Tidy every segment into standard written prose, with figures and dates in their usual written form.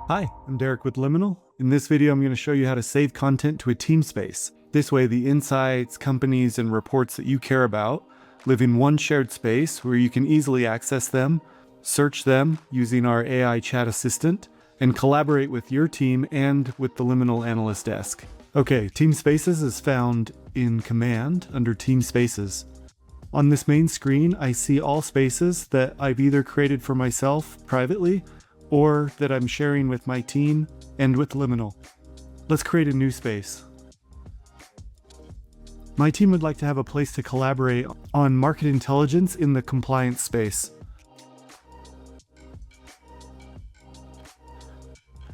Hi, I'm Derek with Liminal. In this video, I'm going to show you how to save content to a team space. This way, the insights, companies, and reports that you care about live in one shared space where you can easily access them, search them using our AI chat assistant, and collaborate with your team and with the Liminal Analyst Desk. Okay, Team Spaces is found in Command under Team Spaces. On this main screen, I see all spaces that I've either created for myself privately or that I'm sharing with my team and with Liminal. Let's create a new space. My team would like to have a place to collaborate on market intelligence in the compliance space.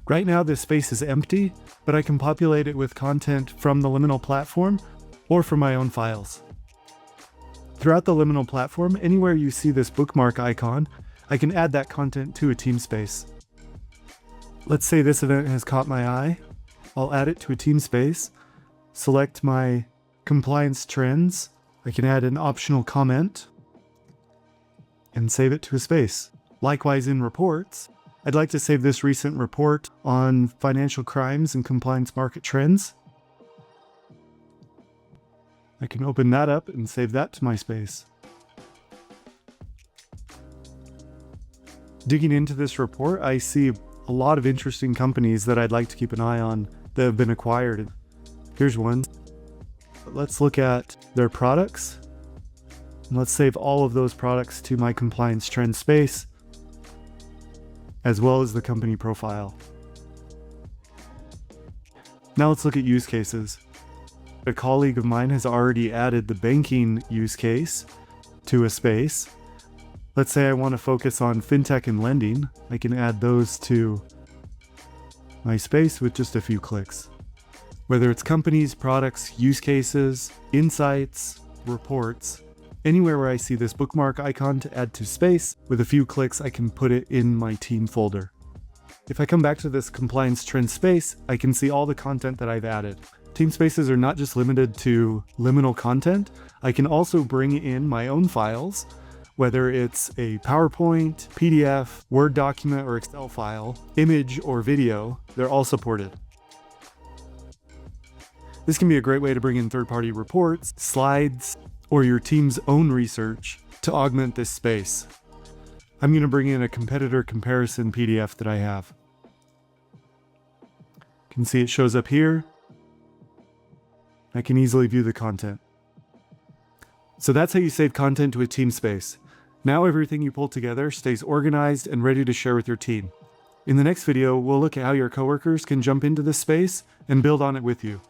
Right now, this space is empty, but I can populate it with content from the Liminal platform or from my own files. Throughout the Liminal platform, anywhere you see this bookmark icon, I can add that content to a team space. Let's say this event has caught my eye. I'll add it to a team space, select my compliance trends. I can add an optional comment and save it to a space. Likewise in reports, I'd like to save this recent report on financial crimes and compliance market trends. I can open that up and save that to my space. Digging into this report, I see a lot of interesting companies that I'd like to keep an eye on that have been acquired. Here's one. Let's look at their products. And let's save all of those products to my compliance trend space, as well as the company profile. Now let's look at use cases. A colleague of mine has already added the banking use case to a space. Let's say I want to focus on fintech and lending. I can add those to my space with just a few clicks. Whether it's companies, products, use cases, insights, reports, anywhere where I see this bookmark icon to add to space, with a few clicks I can put it in my team folder. If I come back to this compliance trend space, I can see all the content that I've added. Team spaces are not just limited to liminal content. I can also bring in my own files, whether it's a PowerPoint, PDF, Word document, or Excel file, image, or video, they're all supported. This can be a great way to bring in third-party reports, slides, or your team's own research to augment this space. I'm going to bring in a competitor comparison PDF that I have. You can see it shows up here. I can easily view the content. So that's how you save content to a team space. Now everything you pull together stays organized and ready to share with your team. In the next video, we'll look at how your coworkers can jump into this space and build on it with you.